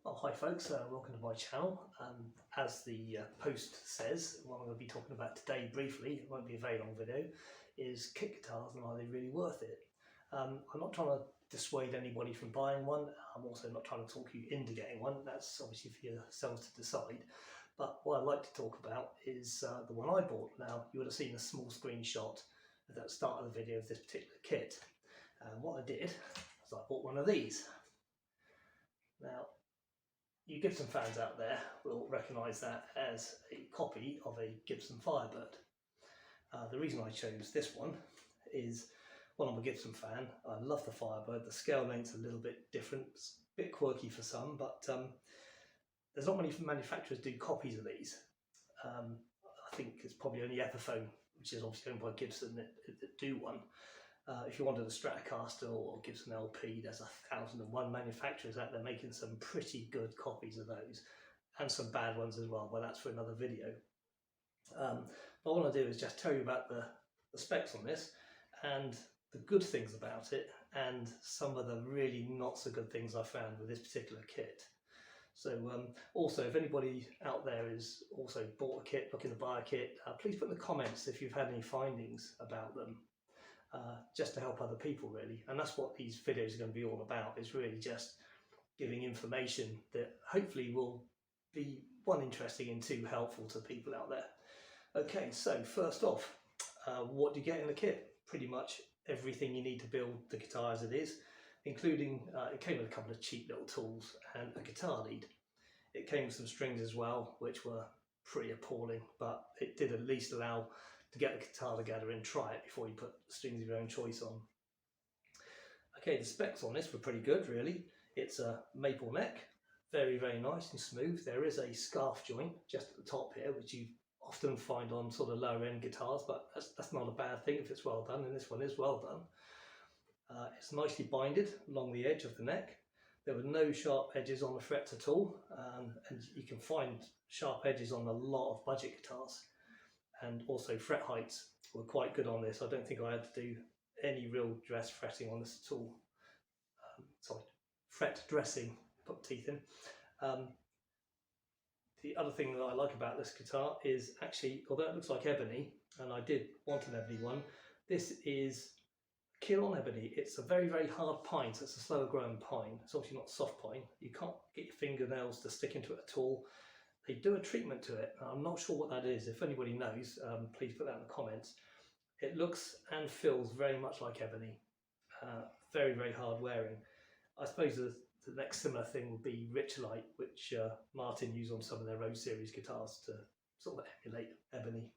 Oh, hi folks, welcome to my channel. As the post says, what I'm going to be talking about today briefly, it won't be a very long video, is kit guitars and are they really worth it? I'm not trying to dissuade anybody from buying one. I'm also not trying to talk you into getting one. That's obviously for yourselves to decide. But what I'd like to talk about is the one I bought. Now, you would have seen a small screenshot at the start of the video of this particular kit. And what I did is I bought one of these. Now, you Gibson fans out there will recognise that as a copy of a Gibson Firebird. The reason I chose this one is, well, I'm a Gibson fan. I love the Firebird. The scale length's a little bit different, it's a bit quirky for some, but there's not many manufacturers do copies of these. I think it's probably only Epiphone, which is obviously owned by Gibson, that do one. If you wanted a Stratocaster or Gibson LP, there's 1,001 manufacturers out there making some pretty good copies of those, and some bad ones as well, but that's for another video. But what I want to do is just tell you about the specs on this, and the good things about it, and some of the really not so good things I found with this particular kit. So also, if anybody out there is also bought a kit, looking to buy a kit, please put in the comments if you've had any findings about them. Just to help other people really, and that's what these videos are going to be all about, is really just giving information that hopefully will be, one, interesting, and two, helpful to people out there. Okay, so first off, what do you get in the kit? Pretty much everything you need to build the guitar as it is, including, it came with a couple of cheap little tools and a guitar lead. It came with some strings as well, which were pretty appalling, but it did at least allow to get the guitar together and try it before you put strings of your own choice on. Okay, the specs on this were pretty good really. It's a maple neck, very, very nice and smooth. There is a scarf joint just at the top here, which you often find on sort of lower end guitars, but that's not a bad thing if it's well done, and this one is well done. It's nicely binded along the edge of the neck. There were no sharp edges on the frets at all, and you can find sharp edges on a lot of budget guitars. And also fret heights were quite good on this. I don't think I had to do any real dress fretting on this at all. Sorry, fret dressing, put teeth in. The other thing that I like about this guitar is actually, although it looks like ebony, and I did want an ebony one, this is Kilon ebony. It's a very, very hard pine, so it's a slower growing pine. It's obviously not soft pine. You can't get your fingernails to stick into it at all. They do a treatment to it. I'm not sure what that is. If anybody knows, please put that in the comments. It looks and feels very much like ebony. Very, very hard wearing. I suppose the next similar thing would be Richlite, which Martin used on some of their Rose series guitars to sort of emulate ebony.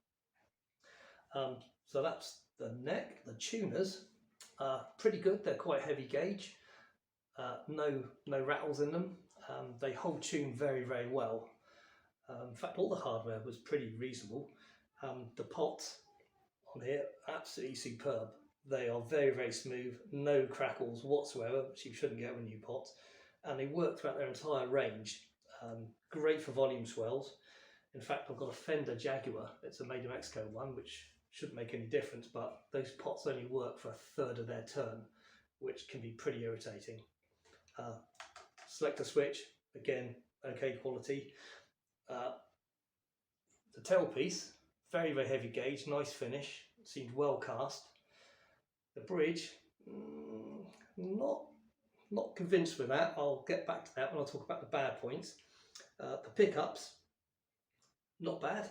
So that's the neck. The tuners are pretty good. They're quite heavy gauge. No rattles in them. They hold tune very, very well. In fact, all the hardware was pretty reasonable. The pots on here, absolutely superb. They are very, very smooth, no crackles whatsoever, which you shouldn't get with new pots. And they work throughout their entire range. Great for volume swells. In fact, I've got a Fender Jaguar. It's a Made in Mexico one, which shouldn't make any difference, but those pots only work for a third of their turn, which can be pretty irritating. Selector switch, again, okay quality. The tailpiece, very, very heavy gauge, nice finish, seemed well cast. The bridge, not convinced with that. I'll get back to that when I talk about the bad points. The pickups, not bad.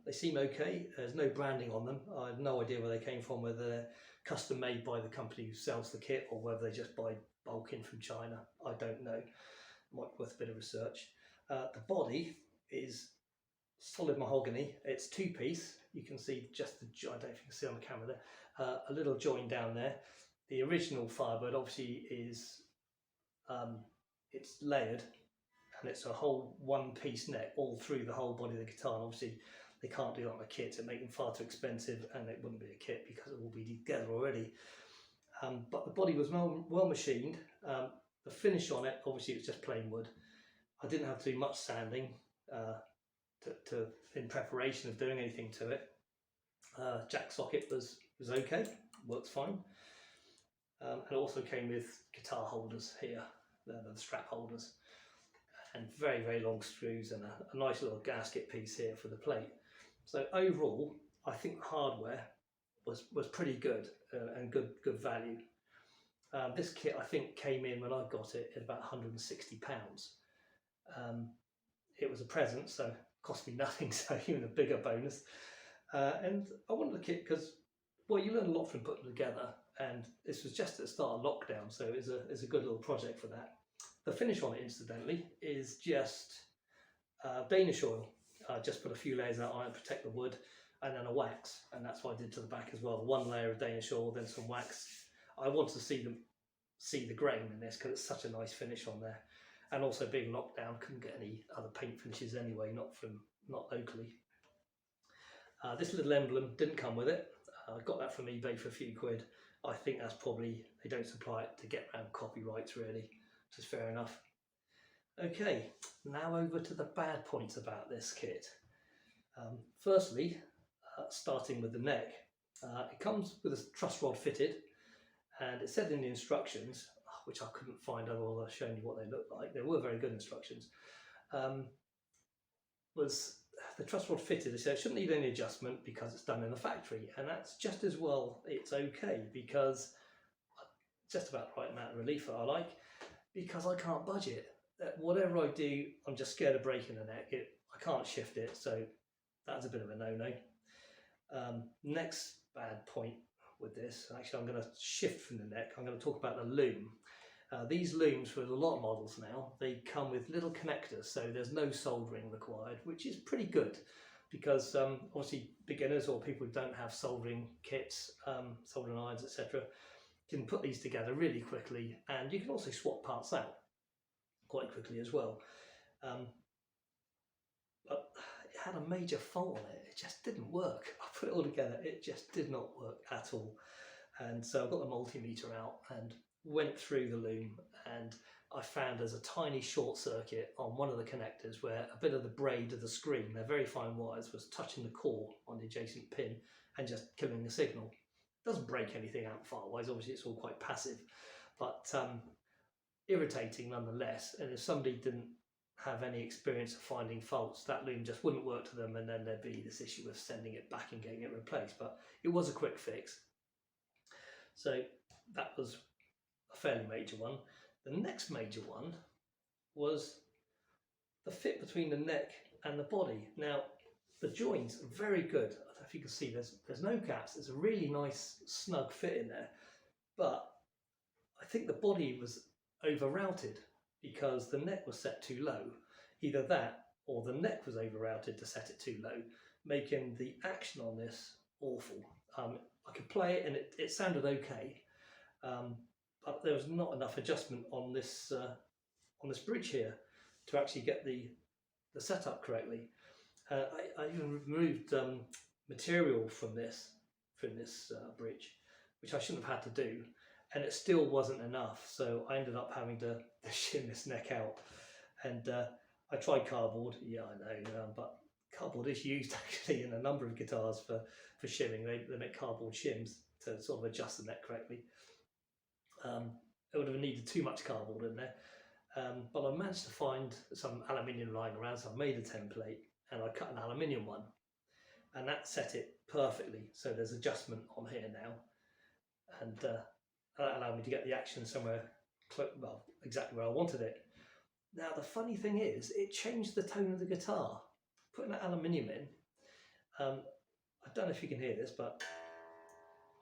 They seem okay. There's no branding on them. I have no idea where they came from, whether they're custom made by the company who sells the kit or whether they just buy bulk in from China. I don't know. Might be worth a bit of research. The body is solid mahogany. It's two-piece. You can see just the, I don't know if you can see on the camera there, a little join down there. The original Firebird obviously is, it's layered, and it's a whole one-piece neck all through the whole body of the guitar. And obviously they can't do that on a kit. It'd make them far too expensive, and it wouldn't be a kit because it will be together already. But the body was well machined. The finish on it, obviously, it was just plain wood. I didn't have to do much sanding in preparation of doing anything to it. Jack socket was okay, works fine. It also came with guitar holders here, the strap holders. and very, very long screws and a nice little gasket piece here for the plate. So overall, I think the hardware was pretty good and good value. This kit I think came in when I got it at about £160. It was a present, so it cost me nothing, so even a bigger bonus. And I wanted the kit because, well, you learn a lot from putting them together, and this was just at the start of lockdown, so it's a good little project for that. The finish on it, incidentally, is just Danish oil. I just put a few layers out on it to protect the wood, and then a wax, and that's what I did to the back as well. One layer of Danish oil, then some wax. I want to see the grain in this because it's such a nice finish on there. And also being locked down, couldn't get any other paint finishes anyway, not locally. This little emblem didn't come with it. I got that from eBay for a few quid. I think that's probably, they don't supply it to get around copyrights really, which is fair enough. Okay, now over to the bad points about this kit. Firstly, starting with the neck. It comes with a truss rod fitted, and it said in the instructions, which I couldn't find otherwise I've shown you what they look like. They were very good instructions. Was the truss rod fitted? They said it shouldn't need any adjustment because it's done in the factory, and that's just as well. It's okay because just about the right amount of relief that I like, because I can't budge it. Whatever I do, I'm just scared of breaking the neck. I can't shift it, so that's a bit of a no-no. Next bad point with this, actually I'm going to shift from the neck. I'm going to talk about the loom. These looms, for a lot of models now, they come with little connectors, so there's no soldering required, which is pretty good because obviously beginners or people who don't have soldering kits, soldering irons, etc., can put these together really quickly, and you can also swap parts out quite quickly as well. But it had a major fault on it. It just didn't work. I put it all together, it just did not work at all. And so I got the multimeter out and went through the loom, and I found there's a tiny short circuit on one of the connectors where a bit of the braid of the screen, they're very fine wires, was touching the core on the adjacent pin and just killing the signal. It doesn't break anything amplifier wise, obviously it's all quite passive, but irritating nonetheless. And if somebody didn't have any experience of finding faults, that loom just wouldn't work to them, and then there'd be this issue of sending it back and getting it replaced. But it was a quick fix, so that was a fairly major one. The next major one was the fit between the neck and the body. Now the joints are very good. I don't know if you can see, there's no gaps. There's a really nice snug fit in there, but I think the body was over routed because the neck was set too low. Either that or the neck was over routed to set it too low, making the action on this awful. I could play it and it sounded okay, but there was not enough adjustment on this bridge here to actually get the setup correctly. I even removed material from this bridge, which I shouldn't have had to do, and it still wasn't enough. So I ended up having to shim this neck out, and I tried cardboard. Yeah, I know, but cardboard is used actually in a number of guitars for shimming. They make cardboard shims to sort of adjust the neck correctly. It would have needed too much cardboard in there, but I managed to find some aluminium lying around, so I made a template and I cut an aluminium one, and that set it perfectly. So there's adjustment on here now, and that allowed me to get the action somewhere, well, exactly where I wanted it. Now the funny thing is, it changed the tone of the guitar. Putting that aluminium in, I don't know if you can hear this, but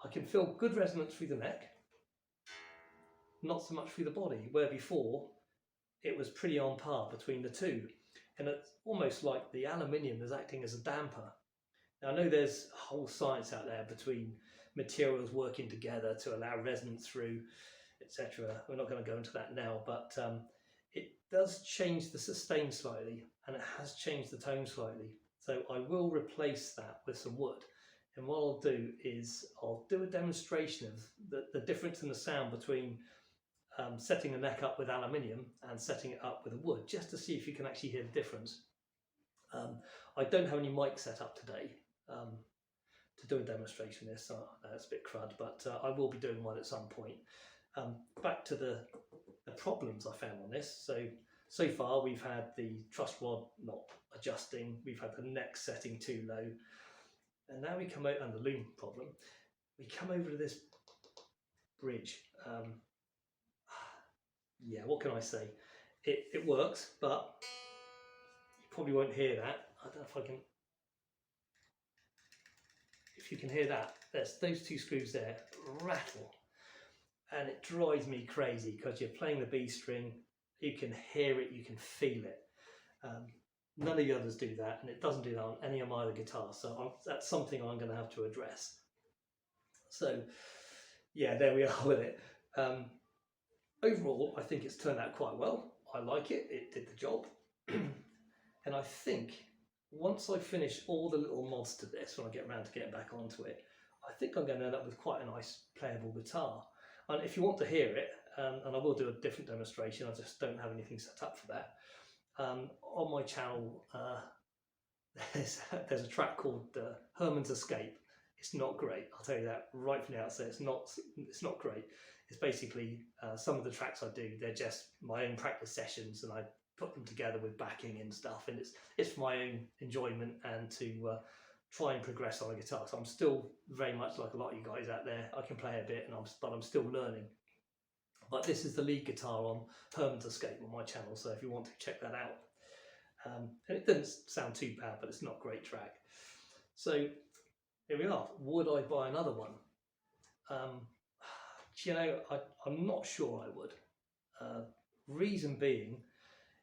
I can feel good resonance through the neck, not so much through the body, where before it was pretty on par between the two. And it's almost like the aluminium is acting as a damper. Now I know there's a whole science out there between materials working together to allow resonance through, etc. We're not going to go into that now, but it does change the sustain slightly, and it has changed the tone slightly. So I will replace that with some wood. And what I'll do is I'll do a demonstration of the difference in the sound between setting the neck up with aluminium and setting it up with a wood, just to see if you can actually hear the difference. I don't have any mic set up today to do a demonstration of this, so it's a bit crud, but I will be doing one at some point. Back to the problems I found on this. So So far we've had the truss rod not adjusting, we've had the neck setting too low, and now we come out, and the loom problem, we come over to this bridge. Yeah, what can I say? It works, but you probably won't hear that. I don't know if I can. If you can hear that, there's those two screws there rattle, and it drives me crazy because you're playing the B string, you can hear it, you can feel it. None of the others do that, and it doesn't do that on any of my other guitars, so that's something I'm going to have to address. So yeah, there we are with it. Overall, I think it's turned out quite well. I like it, it did the job. And I think once I finish all the little mods to this, when I get around to getting back onto it, I think I'm going to end up with quite a nice playable guitar. And if you want to hear it, and I will do a different demonstration, I just don't have anything set up for that. On my channel, there's a track called Herman's Escape. It's not great, I'll tell you that right from the outset. It's not great. It's basically some of the tracks I do, they're just my own practice sessions, and I put them together with backing and stuff, and it's for my own enjoyment and to try and progress on a guitar. So I'm still very much like a lot of you guys out there. I can play a bit, but I'm still learning. But this is the lead guitar on Herman's Escape on my channel, so if you want to check that out. And it doesn't sound too bad, but it's not a great track. So here we are. Would I buy another one? You know, I'm not sure I would. Reason being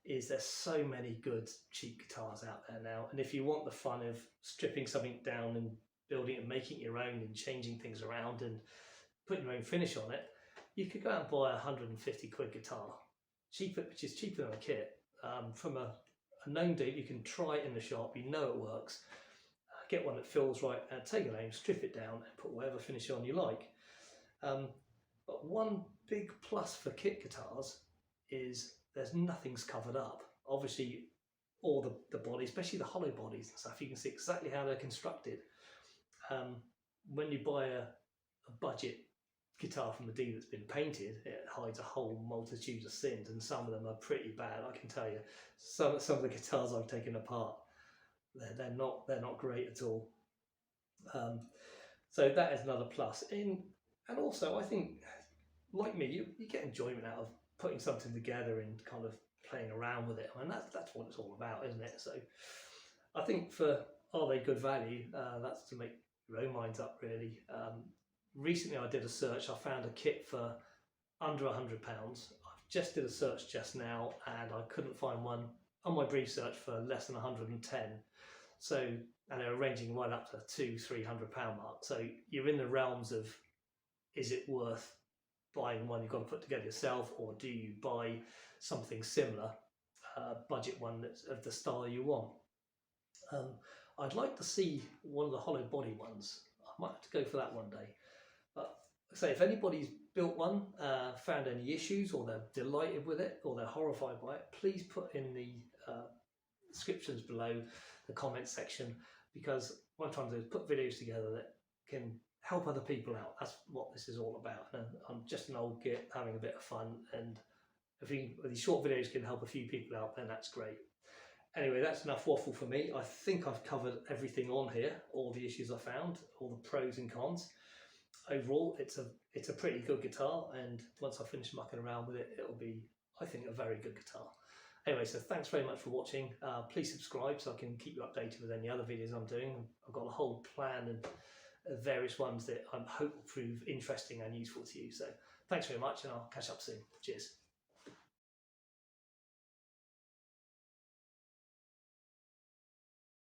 is there's so many good cheap guitars out there now, and if you want the fun of stripping something down and building it and making it your own and changing things around and putting your own finish on it, you could go out and buy a 150 quid guitar, which is cheaper than a kit, from a known dealer. You can try it in the shop, you know it works, get one that feels right, and take it home, strip it down and put whatever finish on you like. But one big plus for kit guitars is there's nothing's covered up. Obviously all the bodies, especially the hollow bodies and stuff, you can see exactly how they're constructed. When you buy a budget guitar from a dealer that's been painted, it hides a whole multitude of sins, and some of them are pretty bad. I can tell you, some of the guitars I've taken apart, they're not great at all. So that is another plus. And also I think, like me, you get enjoyment out of putting something together and kind of playing around with it. I mean, that's what it's all about, isn't it? So I think for are they good value, that's to make your own minds up, really. Recently I did a search, I found a kit for under £100. I've just did a search just now and I couldn't find one on my brief search for less than 110. So, and they're ranging right up to £200–300 mark. So you're in the realms of, is it worth buying one you've got to put together yourself, or do you buy something similar, budget one that's of the style you want? I'd like to see one of the hollow body ones. I might have to go for that one day. But say, if anybody's built one, found any issues, or they're delighted with it, or they're horrified by it, please put in the descriptions below, the comment section, because what I'm trying to do is put videos together that can help other people out. That's what this is all about. And I'm just an old git having a bit of fun, and if these short videos can help a few people out, then that's great. Anyway, that's enough waffle for me. I think I've covered everything on here, all the issues I found, all the pros and cons. Overall, it's a pretty good guitar, and once I finish mucking around with it, it'll be, I think, a very good guitar. Anyway, so thanks very much for watching. Please subscribe so I can keep you updated with any other videos I'm doing. I've got a whole plan and various ones that I hope will prove interesting and useful to you. So thanks very much, and I'll catch up soon. Cheers.